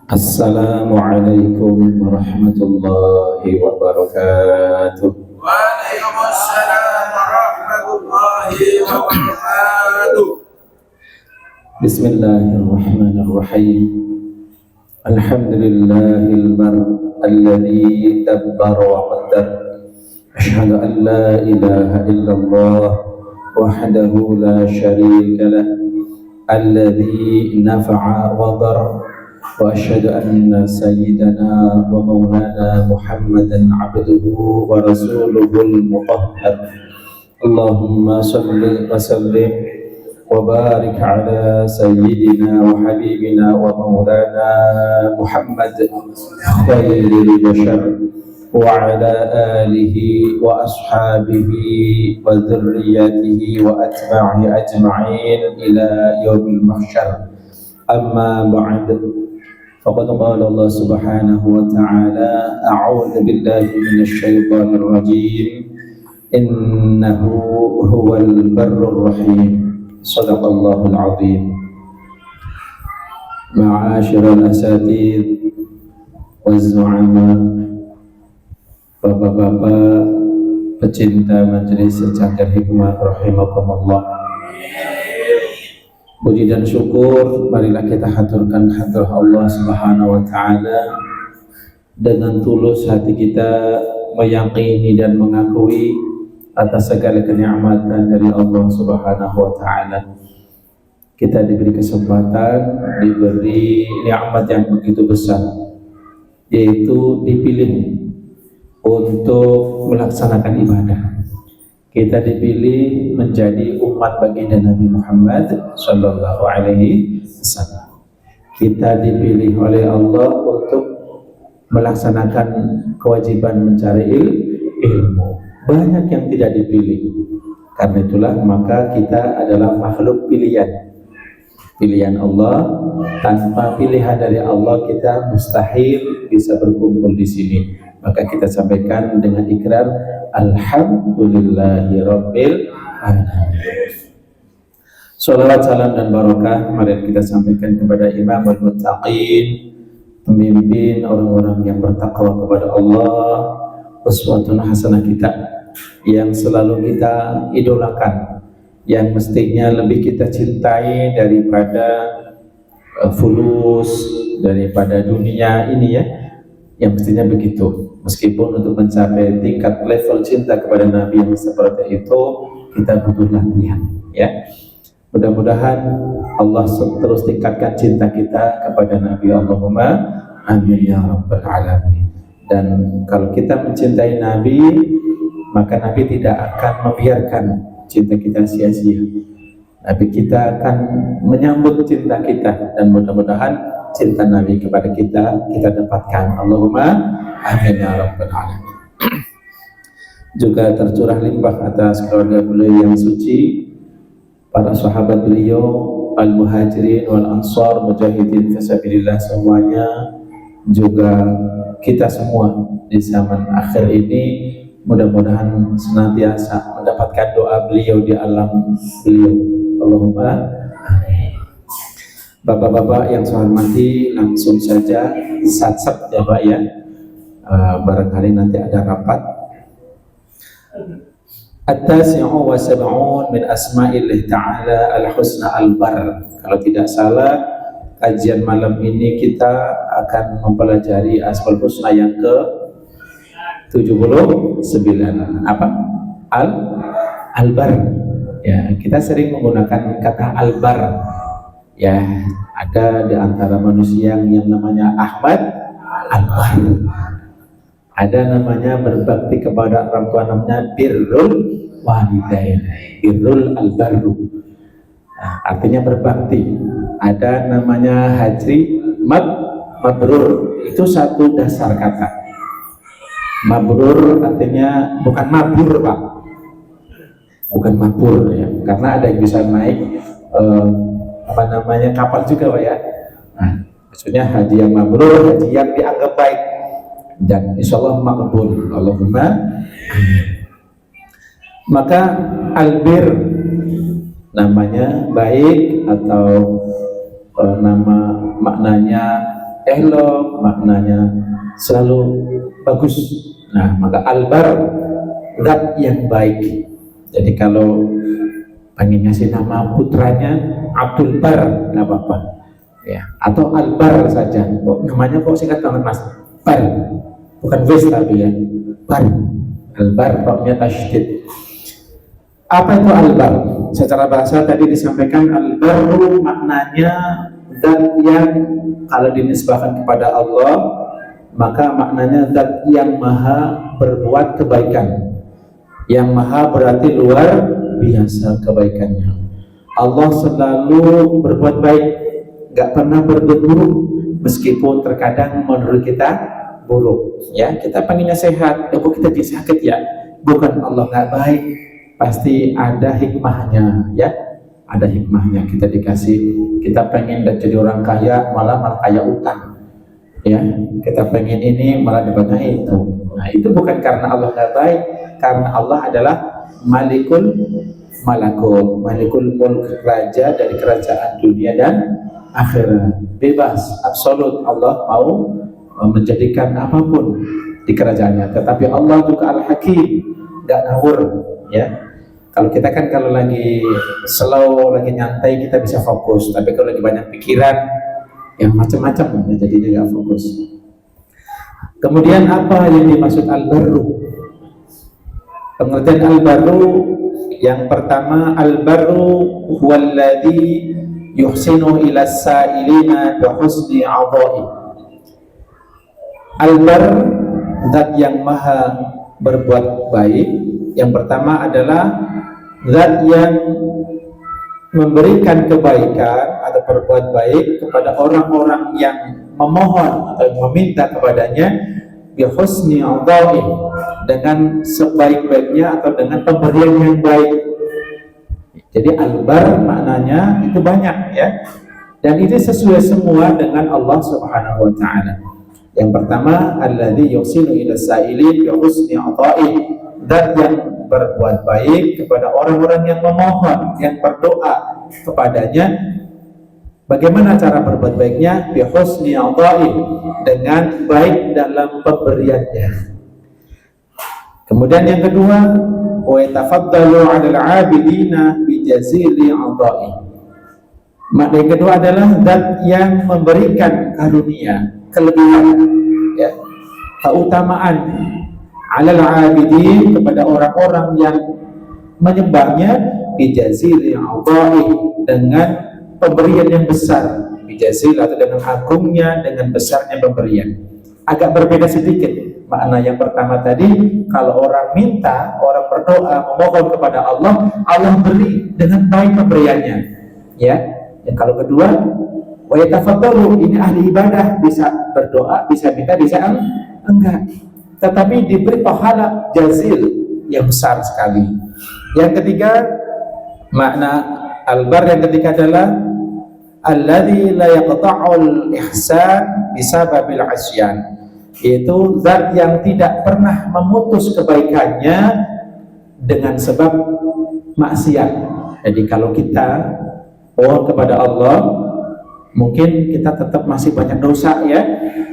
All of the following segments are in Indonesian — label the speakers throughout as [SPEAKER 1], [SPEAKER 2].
[SPEAKER 1] Assalamualaikum warahmatullahi wabarakatuh.
[SPEAKER 2] Waalaikumsalam warahmatullahi wabarakatuh.
[SPEAKER 1] Bismillahirrahmanirrahim. Alhamdulillahil alladzi dabbara wa qaddar. Asyhadu an la ilaha illallah wahdahu la syarika lah. Alladzi nafa'a wa dhar. وأشهد أن سيدنا ومولانا محمدا عبده ورسوله المطهر اللهم صل وسلم وبارك على سيدنا وحبيبنا ومولانا محمد خير البشر وعلى آله وأصحابه وذريته وأتباعه أجمعين إلى يوم المحشر. أما بعد، فقد قال الله سبحانه وتعالى: أعوذ بالله من الشيطان الرجيم إنه هو البر الرحيم. صدق الله العظيم. معاشر الأساتذة والزعماء, bapak-bapak pecinta majelis Cakar Hikmah rahimakumullah. Puji dan syukur marilah kita haturkan hadrah Allah Subhanahu wa taala dengan tulus hati kita meyakini dan mengakui atas segala kenikmatan dari Allah Subhanahu wa taala. Kita diberi kesempatan, diberi nikmat yang begitu besar, yaitu dipilih untuk melaksanakan ibadah. Kita dipilih menjadi umat baginda Nabi Muhammad sallallahu alaihi wasallam. Kita dipilih oleh Allah untuk melaksanakan kewajiban mencari ilmu. Banyak yang tidak dipilih. Karena itulah maka kita adalah makhluk pilihan. Pilihan Allah, tanpa pilihan dari Allah kita mustahil bisa berkumpul di sini. Maka kita sampaikan dengan ikrar alhamdulillahi rabbil alamin. Salawat, salam dan barakah mari kita sampaikan kepada Imamul Muttaqin, pemimpin orang-orang yang bertakwa kepada Allah, uswatun hasanah kita yang selalu kita idolakan, yang mestinya lebih kita cintai daripada fulus, daripada dunia ini ya, yang mestinya begitu. Meskipun untuk mencapai tingkat level cinta kepada Nabi yang seperti itu kita butuh latihan ya. Mudah-mudahan Allah terus tingkatkan cinta kita kepada Nabi. Allahumma amin ya rabbal alamin. Dan kalau kita mencintai Nabi, maka Nabi tidak akan membiarkan cinta kita sia-sia. Nabi kita akan menyambut cinta kita, dan mudah-mudahan cinta Nabi kepada kita dapatkan. Allahumma amin ya rabbal alamin. Juga tercurah limpah atas keluarga beliau yang suci, para sahabat beliau, al-muhajirin wal ansar, mujahidin fisabilillah semuanya, juga kita semua di zaman akhir ini mudah-mudahan senantiasa mendapatkan doa beliau di alam beliau. Allahumma amin. Bapak-bapak yang saya hormati, langsung saja sat-sat ya Pak ya. Barangkali nanti ada rapat. At-tasi'u wa sab'un min asma'illah ta'ala al-husna al-bar. Kalau tidak salah, kajian malam ini kita akan mempelajari Asmaul Husna yang ke 79. Apa? Al-bar. Ya, kita sering menggunakan kata al-bar. Ya, ada di antara manusia yang namanya Ahmad al-bar. Ada namanya berbakti kepada orang tua, namanya birrul walidain, birrul al-barru. Nah, artinya berbakti. Ada namanya haji mabrur. Itu satu dasar kata. Mabrur artinya bukan mabur Pak, bukan mabur ya, karena ada yang bisa naik kapal juga Pak ya. Nah, maksudnya haji yang mabrur, haji yang dianggap baik dan insya Allah makbul. Allahumma amin. Maka albir namanya baik, atau nama maknanya elok, maknanya selalu bagus. Nah, maka al-bar, zat yang baik. Jadi kalau pengen ngasih nama putranya Abdul Bar, nggak apa-apa ya, atau Al-Bar saja. Kok namanya kok singkat banget Mas? Bar, bukan wis tapi ya, Bar. Al-Bar, roknya tasydid. Apa itu Al-Bar? Secara bahasa tadi disampaikan Al-Baru maknanya zat yang kalau dinisbahkan kepada Allah, maka maknanya zat yang maha berbuat kebaikan. Yang maha berarti luar biasa kebaikannya. Allah selalu berbuat baik, gak pernah berbuat buruk, meskipun terkadang menurut kita buruk. Ya, kita pengennya sehat, kok kita jadi sakit ya? Bukan Allah gak baik, pasti ada hikmahnya. Ya, ada hikmahnya. Kita dikasih, kita pengen dan jadi orang kaya, malah kaya utang. Ya, kita pengen ini malah dapatnya itu. Nah, itu bukan karena Allah gak baik, karena Allah adalah Malikul Malakut, Malikul Mulk, raja dari kerajaan dunia dan akhirat, bebas, absolut. Allah mau menjadikan apapun di kerajaannya. Tetapi Allah juga Al-Hakim, gak ngawur. Ya, kalau kita kan kalau lagi slow, lagi nyantai kita bisa fokus. Tapi kalau lagi banyak pikiran, yang macam-macam, ya, jadinya gak fokus. Kemudian apa yang dimaksud Al-Barru? Pengertian Al-Barru yang pertama, Al-Barru huwallazi yuhsinu ila sa'ilina bi husni 'adha'i. Al-Bar, zat yang maha berbuat baik. Yang pertama adalah zat yang memberikan kebaikan atau berbuat baik kepada orang-orang yang memohon atau meminta kepadanya bi husni 'adha'i, dengan sebaik-baiknya atau dengan pemberian yang baik. Jadi al-bar maknanya itu banyak ya. Dan ini sesuai semua dengan Allah Subhanahu wa taala. Yang pertama, alladzi yuhsinu ila sa'ilin bi husni 'adha'i, zat yang berbuat baik kepada orang-orang yang memohon, yang berdoa kepadanya. Bagaimana cara berbuat baiknya? Bi husni 'adha'i, dengan baik dalam pemberiannya. Kemudian yang kedua, wa yatafaddalu 'alal 'abidina bi jazili 'adha'i. Makna yang kedua adalah zat yang memberikan karunia, kelebihan, ya, keutamaan 'alal 'abidin, kepada orang-orang yang menyembahnya, bi jazili 'adha'i, dengan pemberian yang besar. Bi jazil atau dengan agungnya, dengan besarnya pemberian. Agak berbeda sedikit. Makna yang pertama tadi, kalau orang minta, orang berdoa, memohon kepada Allah, Allah beri dengan baik pemberiannya. Ya. Yang kalau kedua, wa yatafaddalu, ini ahli ibadah, bisa berdoa, bisa minta, bisa enggak. Tetapi diberi pahala jazil yang besar sekali. Yang ketiga, makna al-bar yang ketiga adalah alladzi la yaqta'ul ihsan bisababil 'asyan, yaitu zat yang tidak pernah memutus kebaikannya dengan sebab maksiat. Jadi kalau kita mohon kepada Allah, mungkin kita tetap masih banyak dosa ya,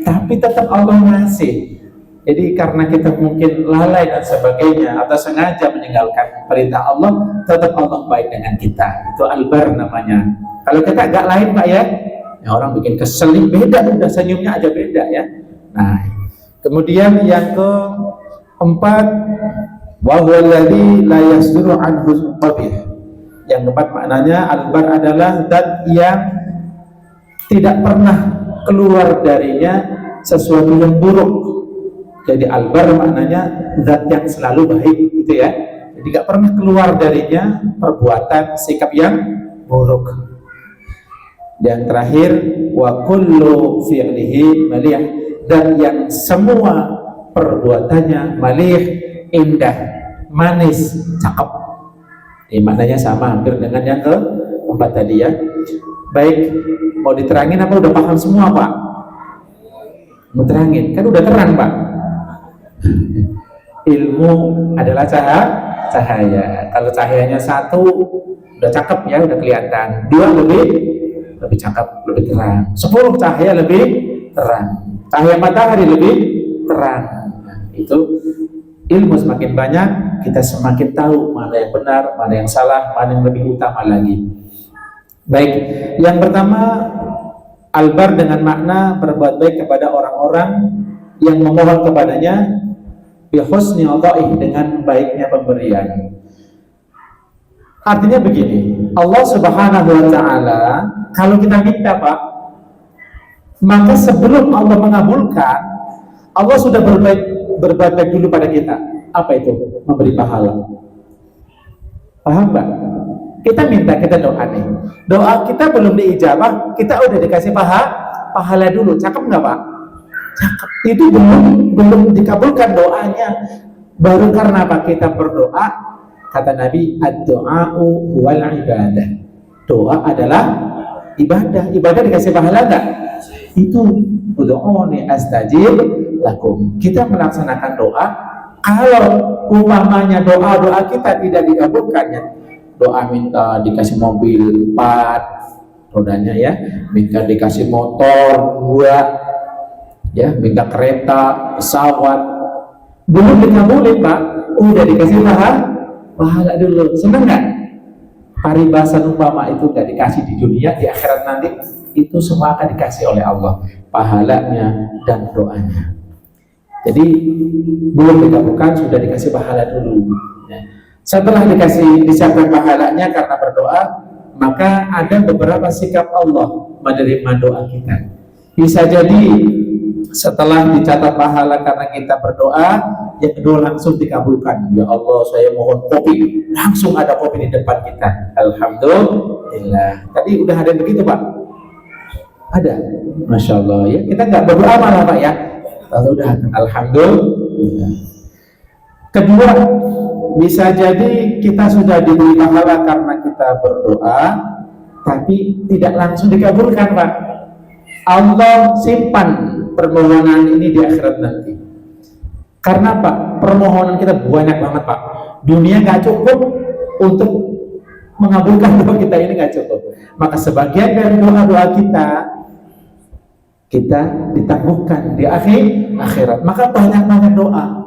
[SPEAKER 1] tapi tetap Allah ngasih. Jadi karena kita mungkin lalai dan sebagainya, atau sengaja meninggalkan perintah Allah, tetap Allah baik dengan kita. Itu al-bar namanya. Kalau kita agak lain Pak ya, orang bikin keselin, beda, udah senyumnya aja beda ya. Nah, kemudian yang keempat, wa huwa alladzi la yasduru anhu qabih. Yang keempat maknanya al-bar adalah zat yang tidak pernah keluar darinya sesuatu yang buruk. Jadi al-bar maknanya zat yang selalu baik, gitu ya. Jadi gak pernah keluar darinya perbuatan, sikap yang buruk. Dan terakhir, wa kullu fi'lihi malih, dan yang semua perbuatannya malih, indah, manis, cakep. Ini maknanya sama hampir dengan yang keempat tadi ya. Baik, mau diterangin apa udah paham semua Pak? Mau terangin, kan udah terang Pak. Ilmu adalah cahaya. Kalau cahayanya satu udah cakep ya, udah kelihatan. Dua lebih cakep, lebih terang. 10 cahaya lebih terang. Cahaya matahari lebih terang. Itu ilmu semakin banyak, kita semakin tahu mana yang benar, mana yang salah, mana yang lebih utama lagi. Baik, yang pertama albar dengan makna berbuat baik kepada orang-orang yang memohon kepadanya bi husni adha'i, dengan baiknya pemberian. Artinya begini, Allah Subhanahu wa taala kalau kita minta, Pak, maka sebelum Allah mengabulkan, Allah sudah berbuat baik dulu pada kita. Apa itu? Memberi pahala. Paham, Pak? Kita minta, kita doa nih. Doa kita belum diijabah, kita udah dikasih pahala dulu. Cakep nggak, Pak? Cakep. Itu belum dikabulkan doanya. Baru karena apa kita berdoa, kata Nabi, ad-du'a'u huwal ibadah. Doa adalah ibadah. Ibadah dikasih pahala nggak? Itu ud'uuni astajib lakum. Kita melaksanakan doa. Kalau umpamanya doa kita tidak dikabulkan, doa minta dikasih mobil 4 rodanya ya, minta dikasih motor 2 ya, minta kereta, pesawat, belum dikabulin, Pak, udah dikasih pahala dulu. Senang nggak? Paribasan umpama itu nggak dikasih di dunia, di akhirat nanti itu semua akan dikasih oleh Allah, pahalanya dan doanya. Jadi belum dikabulkan sudah dikasih pahala dulu ya. Setelah disiapkan pahalanya karena berdoa, maka ada beberapa sikap Allah menerima doa kita. Bisa jadi setelah dicatat pahala karena kita berdoa, yang kedua langsung dikabulkan. Ya Allah, saya mohon kopi, langsung ada kopi di depan kita. Alhamdulillah. Tadi udah ada yang begitu, Pak? Ada, Masya Allah ya. Kita nggak berdoa malah, Pak ya. Lalu udah, alhamdulillah. Kedua, bisa jadi kita sudah diberi pahala karena kita berdoa, tapi tidak langsung dikabulkan, Pak. Allah simpan permohonan ini di akhirat nanti. Karena Pak, permohonan kita banyak banget, Pak. Dunia nggak cukup untuk mengabulkan doa kita ini, nggak cukup. Maka sebagian dari doa-doa kita ditangguhkan di akhirat. Maka banyak-banyak doa.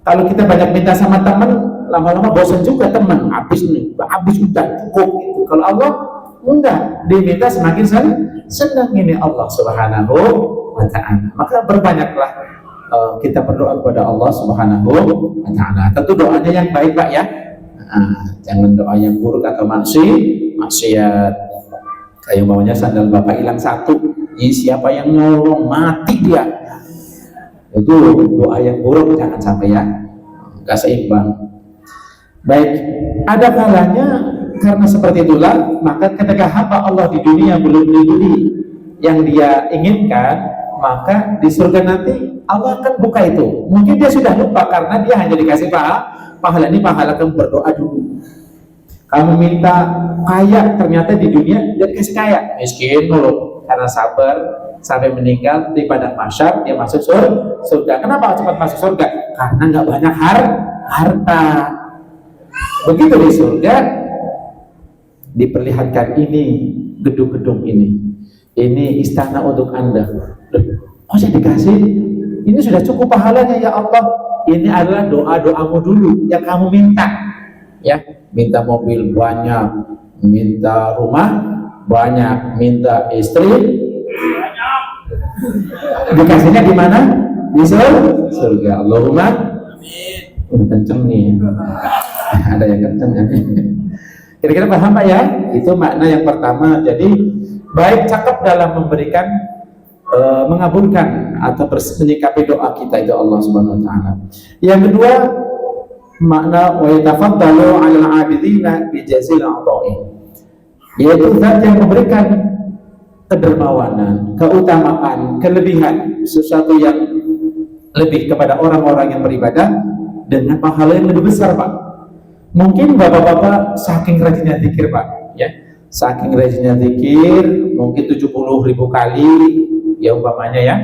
[SPEAKER 1] Kalau kita banyak minta sama teman, lama-lama bosan juga teman. Habis udah cukup gitu. Kalau Allah enggak, diminta semakin senang ini Allah Subhanahu wa ta'ala. Maka berbanyaklah kita berdoa kepada Allah Subhanahu wa ta'ala. Tentu doanya yang baik, Pak ya. Jangan doa yang buruk atau maksiat. Kayak umpamanya sandal Bapak hilang 1, siapa yang nolong, mati dia. Itu doa yang buruk, jangan sampai ya, gak seimbang. Baik, ada kalanya karena seperti itulah, maka ketika hamba Allah di dunia belum diberi yang dia inginkan, maka di surga nanti Allah akan buka itu. Mungkin dia sudah lupa karena dia hanya dikasih pahala ini, pahala kamu berdoa dulu. Kamu minta kaya, ternyata di dunia dia dikasih kaya, miskin dulu. Karena sabar sampai meninggal di padang mahsyar dia masuk surga. Kenapa cepat masuk surga? Karena nggak banyak harta. Begitu di surga diperlihatkan, ini gedung-gedung ini istana untuk Anda. Oh, saya dikasih, ini sudah cukup pahalanya ya Allah. Ini adalah doa-doamu dulu yang kamu minta ya. Minta mobil banyak, minta rumah banyak, minta istri banyak. Dikasihnya di mana? Di surga. Allahumma amin. Kenceng nih. Ada yang kenceng ya. Kira-kira paham, Pak ya? Itu makna yang pertama. Jadi baik, cakep dalam memberikan, mengabulkan atau menyikapi doa kita itu Allah Subhanahu wa taala. Yang kedua, makna wa yatafaddalu 'alal 'abidina bi jazil 'ata'i. Yaitu zat yang memberikan kedermawanan, keutamaan, kelebihan, sesuatu yang lebih kepada orang-orang yang beribadah dengan pahala yang lebih besar, Pak. Mungkin bapak-bapak saking rajinnya zikir, Pak ya, saking rajinnya zikir mungkin 70.000 kali ya umpamanya ya,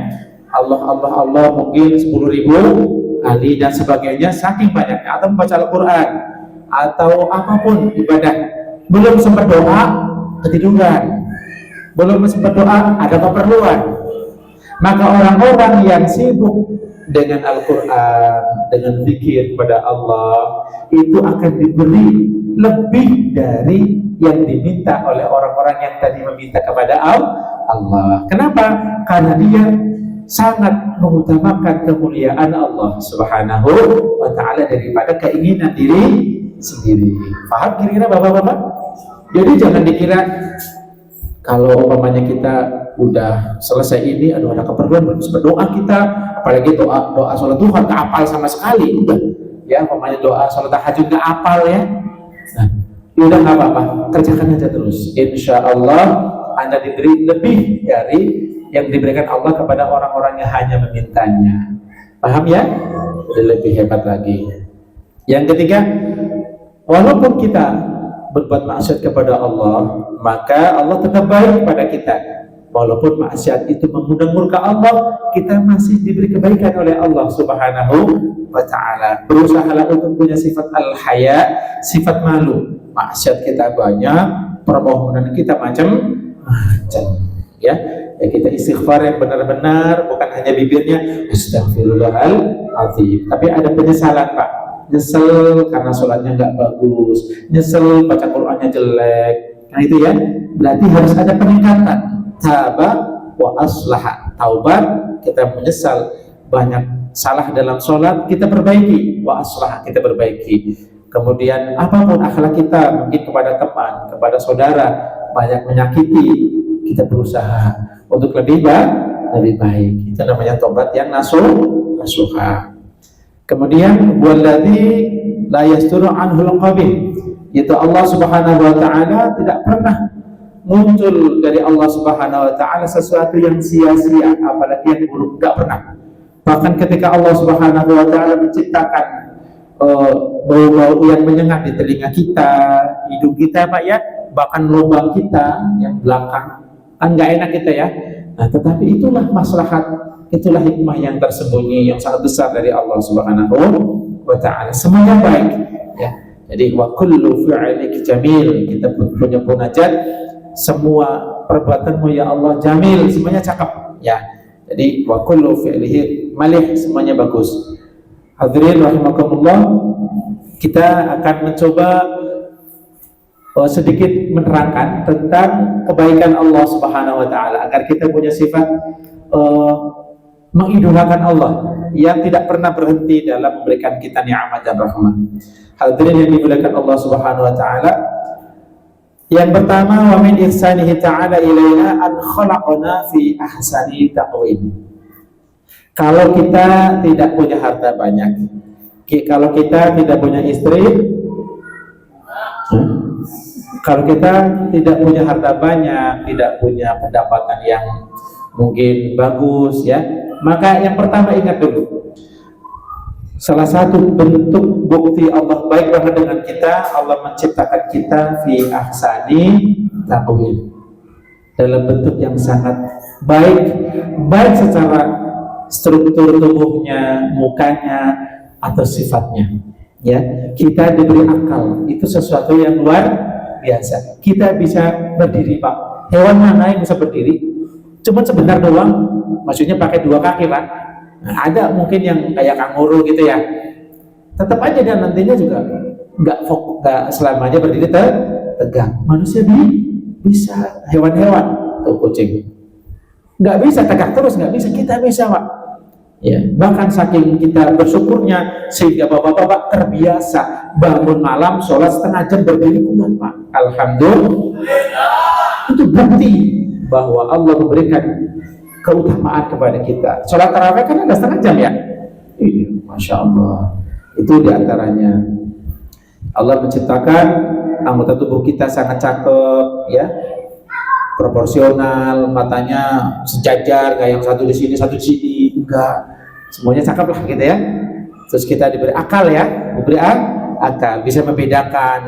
[SPEAKER 1] Allah mungkin 10.000 kali dan sebagainya, saking banyaknya. Atau membaca Al-Quran atau apapun ibadah, belum sempat doa ketiduran, belum sempat doa ada keperluan, Maka orang-orang yang sibuk dengan Al-Quran, dengan zikir kepada Allah, itu akan diberi lebih dari yang diminta oleh orang-orang yang tadi meminta kepada Allah. Kenapa? Karena dia sangat mengutamakan kemuliaan Allah Subhanahu wa ta'ala daripada keinginan diri sendiri. Paham kira-kira Bapak-bapak? Jadi jangan dikira kalau umpamanya kita udah selesai ini, aduh ada keperluan, harus berdoa kita, apalagi doa sholat duha nggak hafal sama sekali, udah ya, umpamanya doa sholat tahajud nggak hafal ya, nah udah nggak apa-apa, kerjakan aja terus. Insya Allah Anda diberi lebih dari yang diberikan Allah kepada orang-orang yang hanya memintanya. Paham ya? Jadi lebih hebat lagi. Yang ketiga, walaupun kita berbuat maksiat kepada Allah, maka Allah tetap baik pada kita. Walaupun maksiat itu mengundang murka Allah, kita masih diberi kebaikan oleh Allah Subhanahu wa ta'ala. Berusahalah untuk punya sifat al-haya, sifat malu. Maksiat kita banyak, permohonan kita macam-macam ya. Kita istighfar yang benar-benar, bukan hanya bibirnya astaghfirullahaladzim, tapi ada penyesalan Pak. Nyesel karena sholatnya nggak bagus, nyesel baca Qur'annya jelek. Nah itu ya, berarti harus ada peningkatan. Taba wa aslaha, taubat, kita menyesal banyak salah dalam sholat, kita perbaiki. Wa aslaha, kita perbaiki. Kemudian apapun akhlak kita, mungkin kepada teman, kepada saudara, banyak menyakiti, kita berusaha untuk lebih baik. Itu namanya tobat yang nasuha. Kemudian walladzi la yasturu anhul qabih, yaitu Allah Subhanahu wa ta'ala tidak pernah muncul dari Allah Subhanahu wa ta'ala sesuatu yang sia-sia, apalagi yang buruk, tidak pernah. Bahkan ketika Allah Subhanahu wa ta'ala menciptakan bau-bau yang menyengat di telinga kita, hidung kita Pak ya, bahkan lubang kita yang belakang, kan nggak enak kita ya. Nah, tetapi itulah maslahat, itulah hikmah yang tersembunyi yang sangat besar dari Allah Subhanahu wa ta'ala. Semuanya baik ya. Jadi wa kullu fi'lika jamil, kita punya munajat, semua perbuatanmu ya Allah jamil, semuanya cakep ya. Jadi wa kullu fi'lihi malih, semuanya bagus. Hadirin rahimakumullah, kita akan mencoba sedikit menerangkan tentang kebaikan Allah Subhanahu wa ta'ala agar kita punya sifat mengidolakan Allah yang tidak pernah berhenti dalam memberikan kita nikmat dan rahmat. Hadirin yang dimuliakan Allah Subhanahu wa ta'ala, yang pertama, wa min ihsanihi ta'ala ilaina an khalaqana fi ahsani taqwim. Kalau kita tidak punya harta banyak, kalau kita tidak punya istri, kalau kita tidak punya harta banyak, tidak punya pendapatan yang mungkin bagus ya, maka yang pertama ingat dulu, salah satu bentuk bukti Allah baik banget dengan kita, Allah menciptakan kita fi ahsani taqwim, dalam bentuk yang sangat baik secara struktur tubuhnya, mukanya, atau sifatnya ya. Kita diberi akal, itu sesuatu yang luar biasa. Kita bisa berdiri Pak, hewan mana yang bisa berdiri cuma sebentar doang, maksudnya pakai dua kaki Pak. Nah, ada mungkin yang kayak kanguru gitu ya, tetap aja dia nantinya juga nggak selamanya berdiri tegak. Manusia bisa, hewan-hewan tuh kucing nggak bisa tegak terus, nggak bisa, kita bisa Pak ya. Bahkan saking kita bersyukurnya sehingga bapak-bapak terbiasa bangun malam sholat setengah jam berdiri kuat Pak. Alhamdulillah, itu bukti bahwa Allah memberikan keutamaan kepada kita. Sholat tarawih kan ada setengah jam ya. Iya, Masya Allah. Itu diantaranya Allah menciptakan anggota tubuh kita sangat cakep ya, proporsional, matanya sejajar, gak yang satu di sini satu di sini, enggak, semuanya cakep lah gitu ya. Terus kita diberi akal ya, diberi akal, bisa membedakan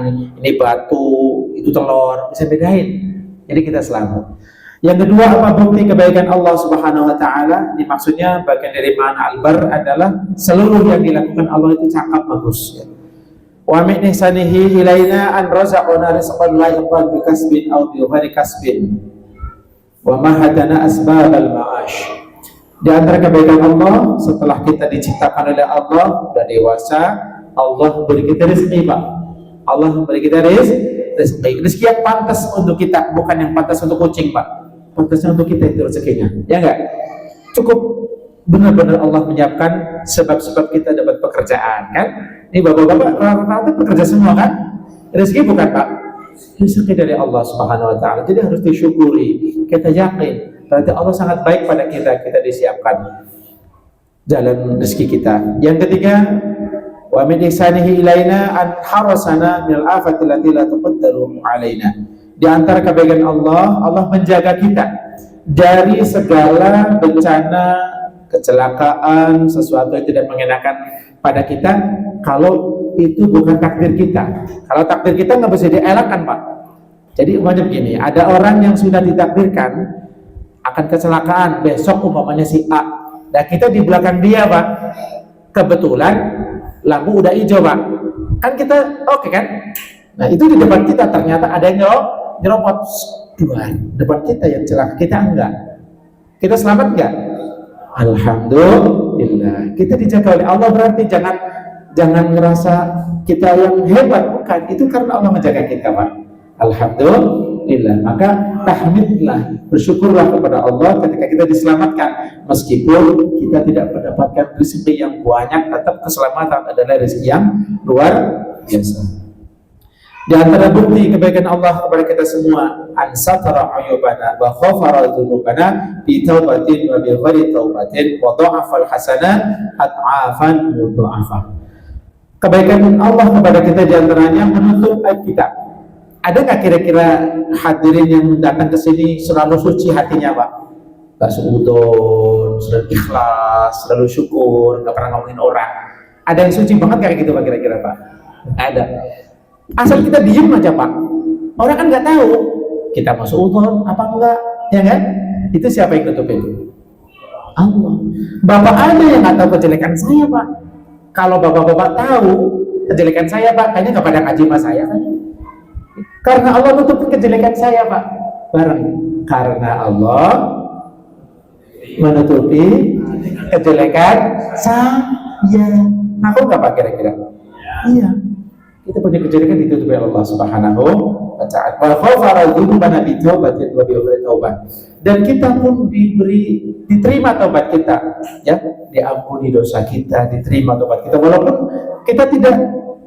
[SPEAKER 1] ini batu, itu telur, bisa bedain. Jadi kita selamat. Yang kedua, apa bukti kebaikan Allah Subhanahu wa ta'ala? Ini maksudnya bagian dari ma'na al-bar adalah seluruh yang dilakukan Allah itu cakap bagus ya. Wa min ihsanihi ilaina an razaqana rizqan la yaqbal bi kasbin aw bi ghairi kasbin wa ma hadana asbabal ma'ash. Di antara kebaikan Allah, setelah kita diciptakan oleh Allah, sudah dewasa, Allah beri kita rezeki, Pak. Allah beri kita rezeki. Rezeki yang pantas untuk kita, bukan yang pantas untuk kucing, Pak. Pantasnya untuk kita itu rezekinya, ya enggak? Cukup benar-benar Allah menyiapkan sebab-sebab kita dapat pekerjaan, kan? Ini bapak-bapak rata-rata bekerja semua, kan? Rezeki bukan, Pak? Rezeki dari Allah Subhanahu wa taala. Jadi harus disyukuri. Kita yakin berarti Allah sangat baik pada kita. Kita disiapkan jalan rezeki kita. Yang ketiga, wa min ihsanihi ilaina an harasana minal afati allati la tuqaddaru alaina. Di antara kebaikan Allah, Allah menjaga kita dari segala bencana, kecelakaan, sesuatu yang tidak mengenakan pada kita kalau itu bukan takdir kita. Kalau takdir kita nggak bisa dielakkan, Pak. Jadi umpamanya begini, ada orang yang sudah ditakdirkan akan kecelakaan besok, umpamanya si A, dan kita di belakang dia, Pak. Kebetulan lampu udah hijau, Pak. Kan kita oke, kan? Nah itu di depan kita ternyata ada yang nyerobot depan kita yang celaka, kita enggak. Kita selamat enggak? Alhamdulillah. Kita dijaga oleh Allah, berarti jangan ngerasa kita yang hebat, bukan. Itu karena Allah menjaga kita, Pak. Alhamdulillah. Maka tahmidlah, bersyukurlah kepada Allah ketika kita diselamatkan. Meskipun kita tidak mendapatkan rezeki yang banyak, tetap keselamatan adalah rezeki yang luar biasa. Di antara bukti kebaikan Allah kepada kita semua, an satara ayubana wa khafara dzunubana bi taubatin wa bi ghairi taubatin wa dha'afal hasanat at'afan mudha'afah. Kebaikan Allah kepada kita di antaranya menutup aib kita. Ada nggak kira-kira hadirin yang datang ke sini selalu suci hatinya, Pak? Nggak seudon, selalu ikhlas, selalu syukur, nggak pernah ngomongin orang. Ada yang suci banget kayak gitu, Pak, kira-kira, Pak? Ada. Asal kita diem aja, Pak. Orang kan nggak tahu kita mau seudon apa enggak, ya kan? Itu siapa yang tutupin? Allah. Bapak ada yang nggak tahu kejelekan saya, Pak. Kalau bapak-bapak tahu kejelekan saya, Pak, kayaknya nggak pada ngaji sama saya, kan? Karena Allah tutupin kejelekan saya, Pak. Bareng. Karena Allah menutupi kejelekan saya. Aku nggak, Pak, kira-kira? Iya. Kita punya kejelekan ditutupi Allah Subhanahu wa ta'ala. Wa khafara dzunubana bi taubatin wa bi taubat. Dan kita pun diterima taubat kita, ya, diampuni dosa kita, diterima taubat kita walaupun kita tidak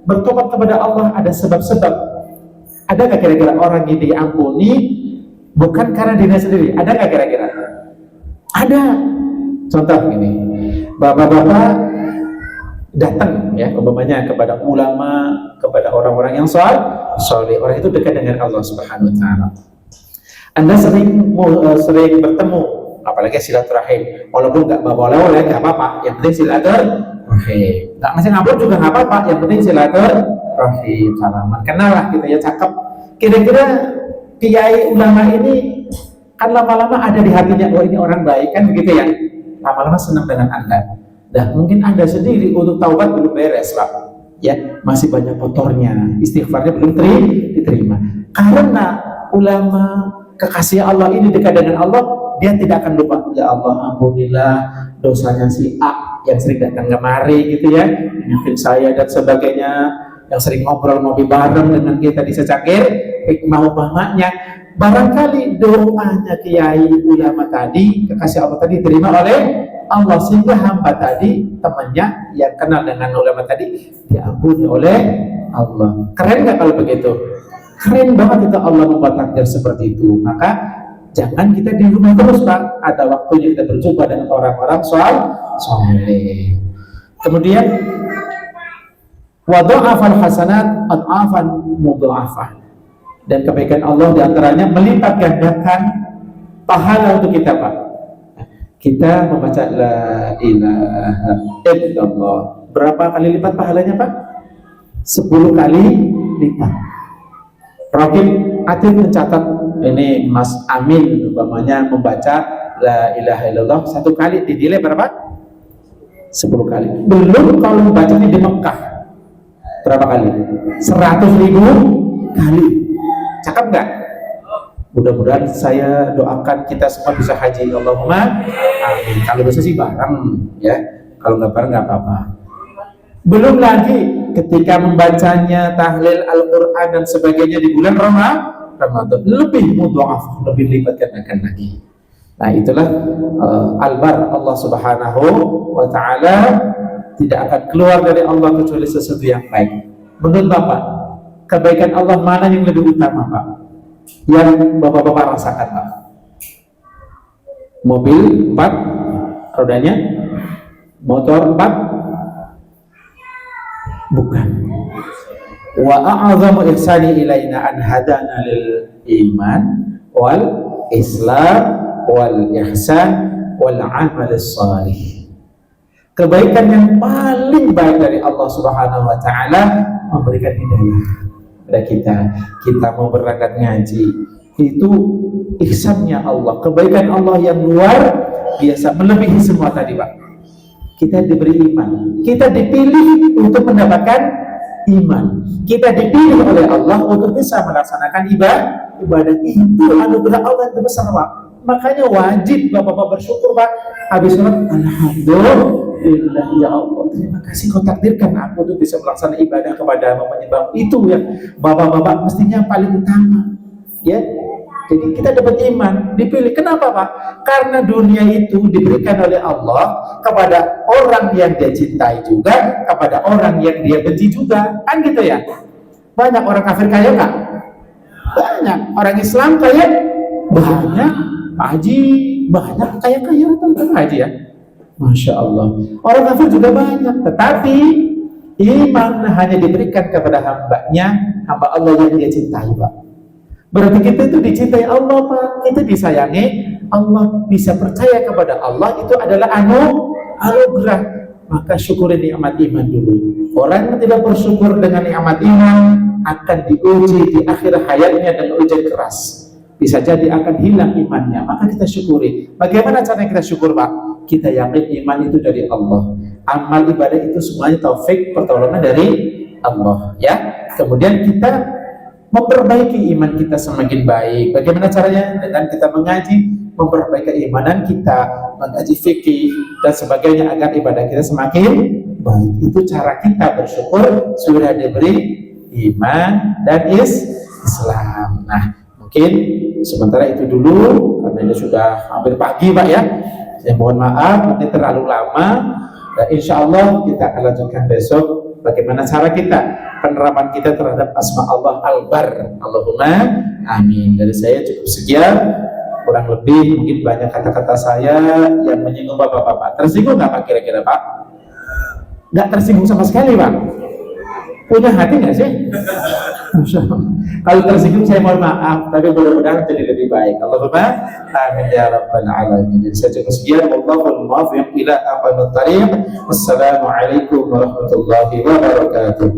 [SPEAKER 1] bertobat kepada Allah. Ada sebab-sebab. Ada nggak kira-kira orang yang diampuni bukan karena dirinya sendiri? Ada nggak kira-kira? Ada. Contoh ini, bapak-bapak datang, ya, umpamanya kepada ulama, kepada orang-orang yang soleh. Orang itu dekat dengan Allah Subhanahu wa ta'ala. Anda sering bertemu, apalagi silaturahim, walaupun nggak boleh nggak apa-apa, yang penting silaturahim. Nggak ngasih ngapur juga nggak apa-apa, yang penting silaturahim, salaman. Kenal lah kita, ya, cakep. Kira-kira kiai ulama ini kan lama-lama ada di hatinya, oh ini orang baik, kan begitu, ya. Lama-lama senang dengan Anda. Nah, mungkin Anda sendiri untuk taubat belum beres, Pak. Ya, masih banyak kotornya, istighfarnya belum diterima. Karena ulama kekasih Allah ini dekat dengan Allah, dia tidak akan lupa. Ya Allah, ampunilah dosanya si A yang sering datang kemari, gitu, ya, mungkin saya dan sebagainya, yang sering ngobrol bareng dengan kita di secangkir hikmah umpamanya. Barangkali doanya kiai ulama tadi, kekasih Allah tadi, diterima oleh Allah, sehingga hamba tadi, temannya yang kenal dengan ulama tadi, diampuni oleh Allah. Keren nggak kalau begitu? Keren banget itu Allah membuat takdir seperti itu. Maka jangan kita di rumah terus, Pak. Ada waktunya kita berjumpa dengan orang-orang soleh. Kemudian wa dha'afal hasanat ad'afan mudha'afah. Dan kebaikan Allah diantaranya melipat gandakan pahala untuk kita, Pak. Kita membaca la ilaha illallah, berapa kali lipat pahalanya, Pak? 10 kali lipat. Rakib Atid mencatat, ini Mas Amin umpamanya membaca la ilaha illallah 1 kali dinilai berapa? 10 kali. Belum kalau membaca di Mekah berapa kali? 100.000 kali. Cakep nggak? Mudah-mudahan saya doakan kita semua bisa haji. Allahumma amin. Kalau bisa sih bareng ya. Kalau nggak bareng nggak apa-apa. Belum lagi ketika membacanya tahlil Al-Quran dan sebagainya di bulan Ramadan lebih mudha'af, lebih lipat gandakan lagi. Nah itulah albar Allah Subhanahu wa ta'ala tidak akan keluar dari Allah kecuali sesuatu yang baik. Menurut Bapak, kebaikan Allah mana yang lebih utama Pak? Yang Bapak-Bapak rasakan Pak? Mobil 4 rodanya, motor 4 bukan. Wa a'zamu ihsani ilaina an hadana lil iman wal islam wal ihsan wal amal salih. Kebaikan yang paling baik dari Allah Subhanahu wa taala memberikan hidayah kepada kita. Kita mau berangkat ngaji, itu ihsannya Allah, kebaikan Allah yang luar biasa melebihi semua tadi Pak. Kita diberi iman, kita dipilih untuk mendapatkan iman, kita dipilih oleh Allah untuk bisa melaksanakan ibadah. Itu anugerah Allah yang besar Pak. Makanya wajib Bapak-Bapak bersyukur Pak. Habis sholat, alhamdulillah ya Allah, terima kasih kau takdirkan aku untuk bisa melaksanakan ibadah kepada menyembah. Itu yang Bapak-Bapak mestinya paling utama ya. Jadi kita dapat iman, dipilih. Kenapa Pak? Karena dunia itu diberikan oleh Allah kepada orang yang dia cintai juga, kepada orang yang dia benci juga. Kan gitu ya? Banyak orang kafir kaya nggak? Banyak. Orang Islam kaya? Banyak. Haji banyak. Kaya-kaya tentang haji ya? Masya Allah. Orang kafir juga banyak. Tetapi iman hanya diberikan kepada hambanya, hamba Allah yang dia cintai Pak. Berarti kita itu dicintai Allah Pak, kita disayangi Allah, bisa percaya kepada Allah, itu adalah anugerah. Maka syukuri nikmat iman dulu. Orang yang tidak bersyukur dengan nikmat iman akan diuji di akhir hayatnya dengan ujian keras. Bisa jadi akan hilang imannya, maka kita syukuri. Bagaimana caranya kita syukur Pak? Kita yakin iman itu dari Allah. Amal ibadah itu semuanya taufik pertolongan dari Allah ya. Kemudian kita memperbaiki iman kita semakin baik. Bagaimana caranya? Dengan kita mengaji, memperbaiki keimanan kita, mengaji fikih dan sebagainya agar ibadah kita semakin baik. Itu cara kita bersyukur sudah diberi iman dan Islam. Nah, mungkin sementara itu dulu karena ini sudah hampir pagi Pak ya. Saya mohon maaf ini terlalu lama. Dan insya Allah kita akan lanjutkan besok bagaimana cara kita penerapan kita terhadap asma Allah Al-Bar. Allahumma amin. Dari saya cukup sekian, kurang lebih mungkin banyak kata-kata saya yang menyinggung Bapak-Bapak. Tersinggung nggak Pak kira-kira Pak? Nggak tersinggung sama sekali Pak? Punya hati nggak sih? Kalau tersinggung saya mohon maaf, tapi mudah-mudahan jadi lebih baik. Allahumma amin ya rabbal alamin. Jadi saya cukup sekian. Wallahul muwaffiq ila aqwamit thariq. Wassalamualaikum warahmatullahi wabarakatuh.